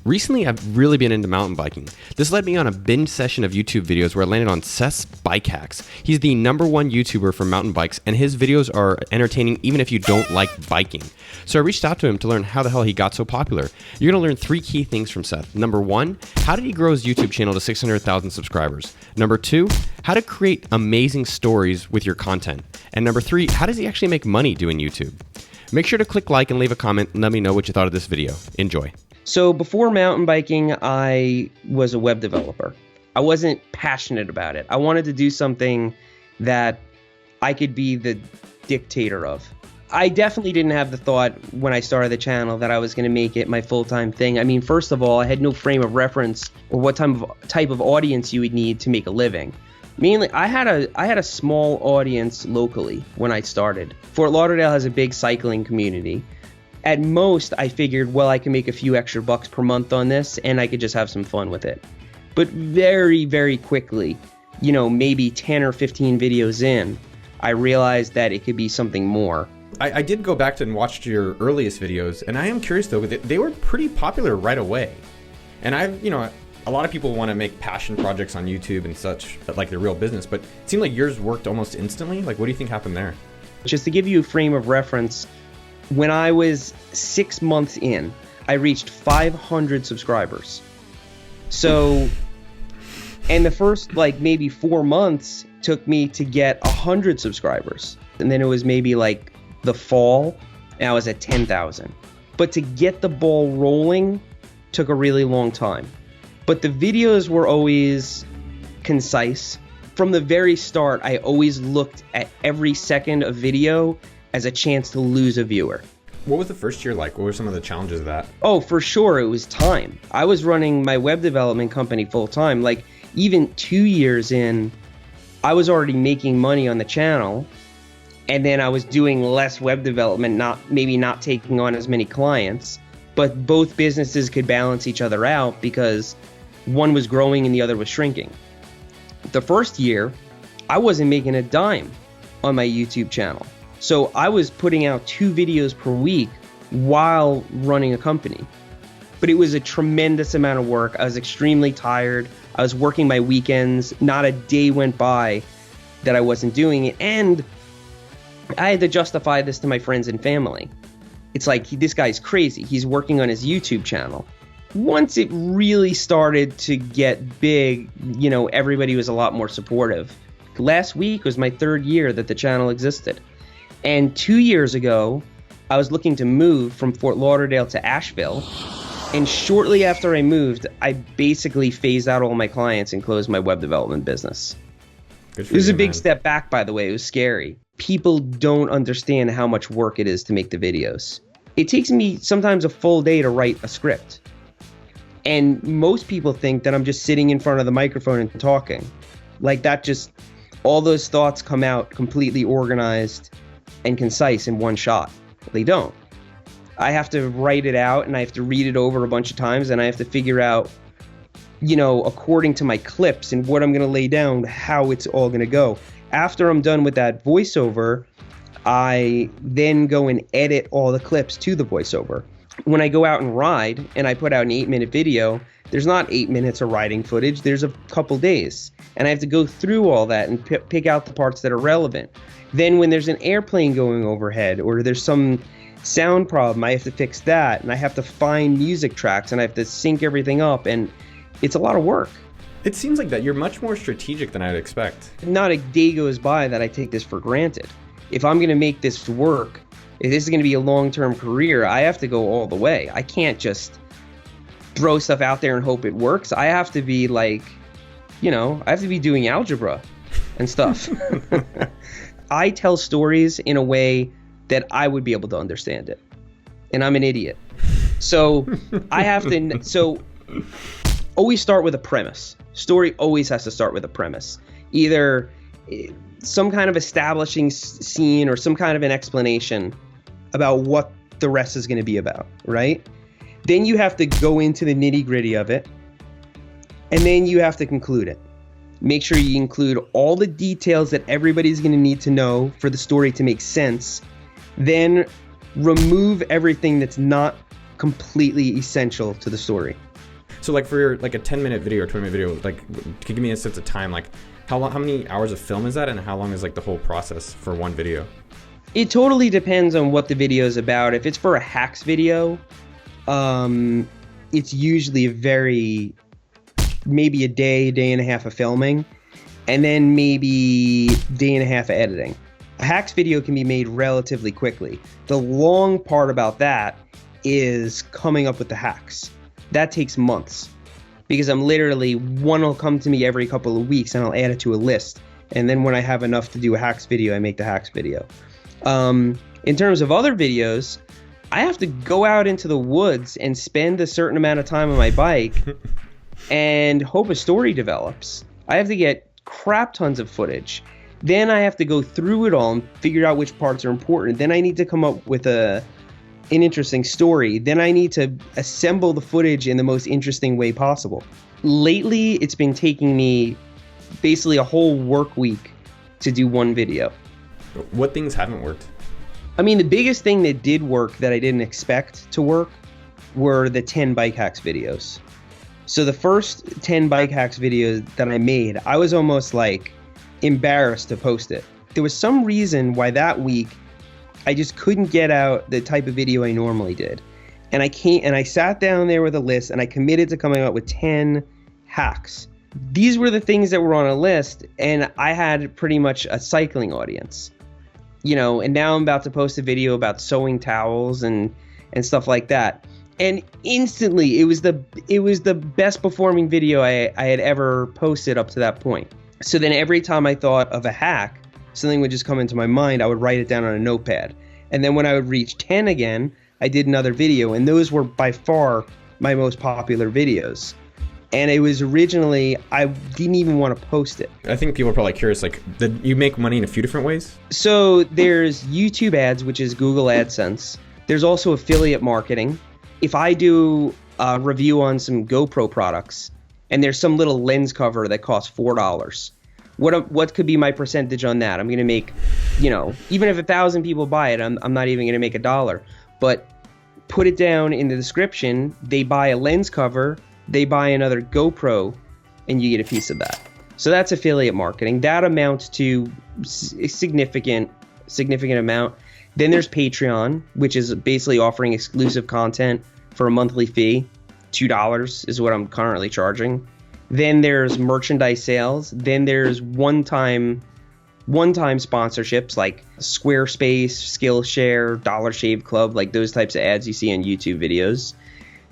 Recently, I've really been into mountain biking. This led me on a binge session of YouTube videos where I landed on Seth's bike hacks. He's the #1 YouTuber for mountain bikes, and his videos are entertaining even if you don't like biking. So I reached out to him to learn how the hell he got so popular. You're going to learn 3 key things from Seth. Number 1, how did he grow his YouTube channel to 600,000 subscribers? Number 2, how to create amazing stories with your content. And number 3, how does he actually make money doing YouTube? Make sure to click like and leave a comment and let me know what you thought of this video. Enjoy. So before mountain biking, I was a web developer. I wasn't passionate about it. I wanted to do something that I could be the dictator of. I definitely didn't have the thought when I started the channel that I was going to make it my full-time thing. I mean, first of all, I had no frame of reference or what type of audience you would need to make a living. Mainly, I had a small audience locally when I started. Fort Lauderdale has a big cycling community. At most, I figured, well, I can make a few extra bucks per month on this, and I could just have some fun with it. But very, very quickly, maybe 10 or 15 videos in, I realized that it could be something more. I did go back and watch your earliest videos, and I am curious, though, they were pretty popular right away. And a lot of people want to make passion projects on YouTube and such, like their real business, but it seemed like yours worked almost instantly. Like, what do you think happened there? Just to give you a frame of reference, when I was 6 months in, I reached 500 subscribers. So, and the first maybe 4 months took me to get 100 subscribers. And then it was maybe the fall, and I was at 10,000. But to get the ball rolling took a really long time. But the videos were always concise. From the very start, I always looked at every second of video as a chance to lose a viewer. What was the first year like? What were some of the challenges of that? Oh, for sure, it was time. I was running my web development company full time. Even 2 years in, I was already making money on the channel, and then I was doing less web development, not taking on as many clients, but both businesses could balance each other out because one was growing and the other was shrinking. The first year, I wasn't making a dime on my YouTube channel. So I was putting out 2 videos per week while running a company. But it was a tremendous amount of work. I was extremely tired. I was working my weekends. Not a day went by that I wasn't doing it. And I had to justify this to my friends and family. It's like, this guy's crazy. He's working on his YouTube channel. Once it really started to get big, everybody was a lot more supportive. Last week was my 3rd year that the channel existed. And 2 years ago, I was looking to move from Fort Lauderdale to Asheville. And shortly after I moved, I basically phased out all my clients and closed my web development business. It was a big step back, by the way. It was scary. People don't understand how much work it is to make the videos. It takes me sometimes a full day to write a script. And most people think that I'm just sitting in front of the microphone and talking. All those thoughts come out completely organized and concise in one shot. They don't. I have to write it out, and I have to read it over a bunch of times, and I have to figure out, according to my clips and what I'm going to lay down, how it's all going to go. After I'm done with that voiceover, I then go and edit all the clips to the voiceover. When I go out and ride and I put out an 8-minute video, there's not 8 minutes of riding footage, there's a couple days. And I have to go through all that and pick out the parts that are relevant. Then when there's an airplane going overhead or there's some sound problem, I have to fix that. And I have to find music tracks and I have to sync everything up. And it's a lot of work. It seems like that you're much more strategic than I'd expect. Not a day goes by that I take this for granted. If I'm going to make this work, if this is going to be a long-term career, I have to go all the way. I can't just throw stuff out there and hope it works. I have to be I have to be doing algebra and stuff. I tell stories in a way that I would be able to understand it. And I'm an idiot. So I have to, always start with a premise. Story always has to start with a premise. Either some kind of establishing scene or some kind of an explanation about what the rest is going to be about, right? Then you have to go into the nitty-gritty of it, and then you have to conclude it. Make sure you include all the details that everybody's going to need to know for the story to make sense. Then remove everything that's not completely essential to the story. So like for like a 10-minute video or 20-minute video, like can you give me a sense of time? Like how many hours of film is that, and how long is like the whole process for one video? It totally depends on what the video is about. If it's for a hacks video, it's usually maybe a day and a half of filming, and then maybe day and a half of editing. A hacks video can be made relatively quickly. The long part about that is coming up with the hacks. That takes months, because one will come to me every couple of weeks and I'll add it to a list. And then when I have enough to do a hacks video, I make the hacks video. In terms of other videos, I have to go out into the woods and spend a certain amount of time on my bike and hope a story develops. I have to get crap tons of footage. Then I have to go through it all and figure out which parts are important. Then I need to come up with an interesting story. Then I need to assemble the footage in the most interesting way possible. Lately, it's been taking me basically a whole work week to do one video. What things haven't worked? I mean, the biggest thing that did work that I didn't expect to work were the 10 bike hacks videos. So the first 10 bike hacks videos that I made, I was almost like embarrassed to post it. There was some reason why that week I just couldn't get out the type of video I normally did. And I sat down there with a list and I committed to coming out with 10 hacks. These were the things that were on a list, and I had pretty much a cycling audience. And now I'm about to post a video about sewing towels and stuff like that. And instantly it was the best performing video I had ever posted up to that point. So then every time I thought of a hack, something would just come into my mind. I would write it down on a notepad. And then when I would reach 10 again, I did another video. And those were by far my most popular videos. And it was originally, I didn't even want to post it. I think people are probably curious, like, you make money in a few different ways? So there's YouTube ads, which is Google AdSense. There's also affiliate marketing. If I do a review on some GoPro products, and there's some little lens cover that costs $4, what could be my percentage on that? I'm going to make, even if 1,000 people buy it, I'm not even going to make $1. But put it down in the description, they buy a lens cover, they buy another GoPro, and you get a piece of that. So that's affiliate marketing. That amounts to a significant amount. Then there's Patreon, which is basically offering exclusive content for a monthly fee. $2 is what I'm currently charging. Then there's merchandise sales. Then there's one-time sponsorships like Squarespace, Skillshare, Dollar Shave Club, like those types of ads you see on YouTube videos.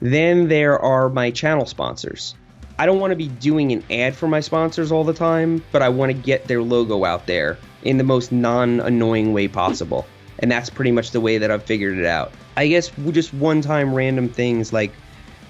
Then there are my channel sponsors. I don't want to be doing an ad for my sponsors all the time, but I want to get their logo out there in the most non-annoying way possible. And that's pretty much the way that I've figured it out. I guess just one-time random things like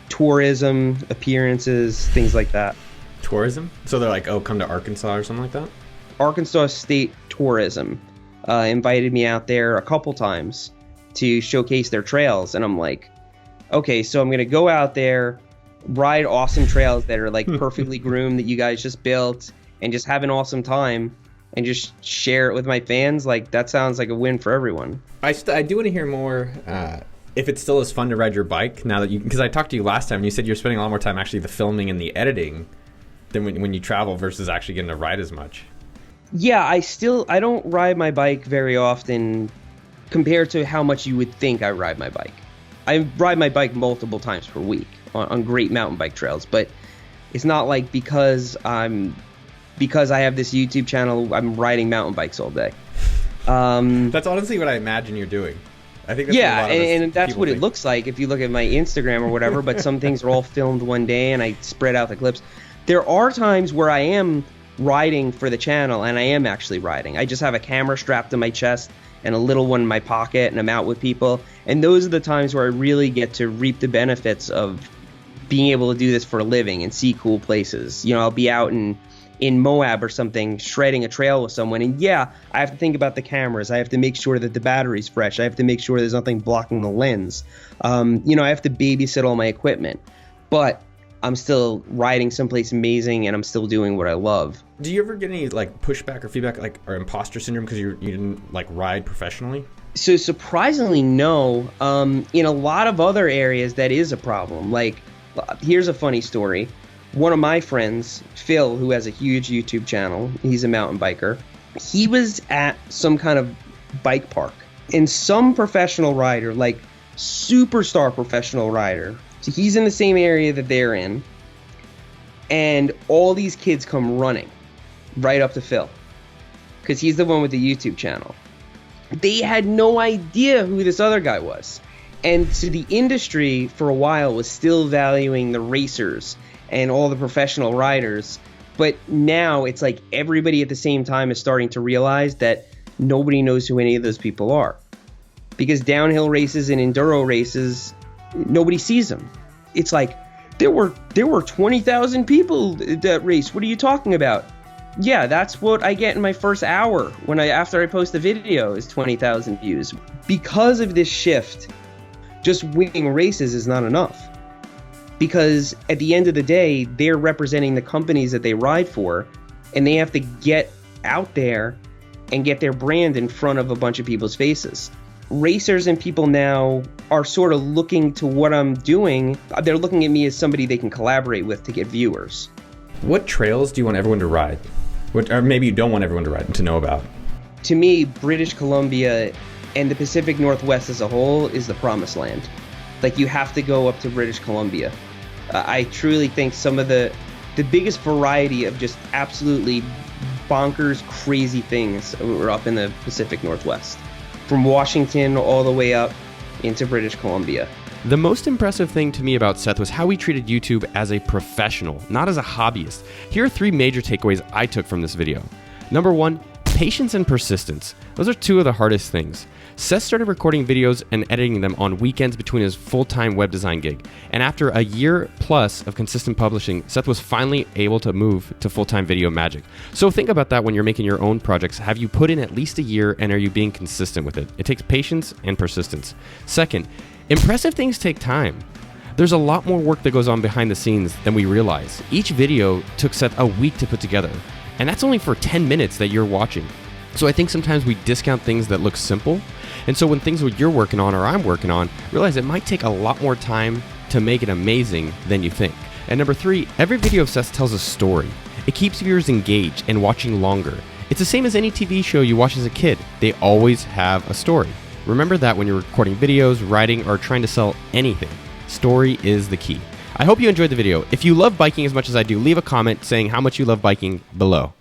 tourism, appearances, things like that. Tourism? So they're like, come to Arkansas or something like that? Arkansas State Tourism invited me out there a couple times to showcase their trails. And I'm like, okay, so I'm going to go out there, ride awesome trails that are like perfectly groomed that you guys just built, and just have an awesome time and just share it with my fans. Like, that sounds like a win for everyone. I do want to hear more if it's still as fun to ride your bike now that because I talked to you last time and you said you're spending a lot more time actually the filming and the editing than when you travel versus actually getting to ride as much. Yeah, I don't ride my bike very often compared to how much you would think I ride my bike. I ride my bike multiple times per week on great mountain bike trails, but it's not like because I have this YouTube channel, I'm riding mountain bikes all day. That's honestly what I imagine you're doing. I think that's and that's what it looks like if you look at my Instagram or whatever, but some things are all filmed one day and I spread out the clips. There are times where I am riding for the channel and I am actually riding. I just have a camera strapped to my chest and a little one in my pocket and I'm out with people. And those are the times where I really get to reap the benefits of being able to do this for a living and see cool places. I'll be out in Moab or something, shredding a trail with someone. And yeah, I have to think about the cameras. I have to make sure that the battery's fresh. I have to make sure there's nothing blocking the lens. I have to babysit all my equipment. But I'm still riding someplace amazing and I'm still doing what I love. Do you ever get any like pushback or feedback or imposter syndrome because you didn't like ride professionally? So surprisingly, no. In a lot of other areas, that is a problem. Like, here's a funny story. One of my friends, Phil, who has a huge YouTube channel, he's a mountain biker. He was at some kind of bike park, and some professional rider, like superstar professional rider, so he's in the same area that they're in, and all these kids come running right up to Phil because he's the one with the YouTube channel. They had no idea who this other guy was. And so the industry for a while was still valuing the racers and all the professional riders. But now it's like everybody at the same time is starting to realize that nobody knows who any of those people are. Because downhill races and enduro races, nobody sees them. It's like, there were 20,000 people that race. What are you talking about? Yeah, that's what I get in my first hour after I post the video is 20,000 views. Because of this shift, just winning races is not enough. Because at the end of the day, they're representing the companies that they ride for, and they have to get out there and get their brand in front of a bunch of people's faces. Racers and people now are sort of looking to what I'm doing. They're looking at me as somebody they can collaborate with to get viewers. What trails do you want everyone to ride? Or maybe you don't want everyone to know about? To me, British Columbia and the Pacific Northwest as a whole is the promised land. Like, you have to go up to British Columbia. I truly think some of the biggest variety of just absolutely bonkers, crazy things are up in the Pacific Northwest. From Washington all the way up into British Columbia. The most impressive thing to me about Seth was how he treated YouTube as a professional, not as a hobbyist. Here are 3 major takeaways I took from this video. Number 1, patience and persistence. Those are 2 of the hardest things. Seth started recording videos and editing them on weekends between his full-time web design gig. And after a year plus of consistent publishing, Seth was finally able to move to full-time video magic. So think about that when you're making your own projects. Have you put in at least a year, and are you being consistent with it? It takes patience and persistence. Second, impressive things take time. There's a lot more work that goes on behind the scenes than we realize. Each video took Seth a week to put together, and that's only for 10 minutes that you're watching. So I think sometimes we discount things that look simple, and so when things that you're working on or I'm working on, realize it might take a lot more time to make it amazing than you think. And number 3, every video of Seth tells a story. It keeps viewers engaged and watching longer. It's the same as any TV show you watch as a kid. They always have a story. Remember that when you're recording videos, writing, or trying to sell anything. Story is the key. I hope you enjoyed the video. If you love biking as much as I do, leave a comment saying how much you love biking below.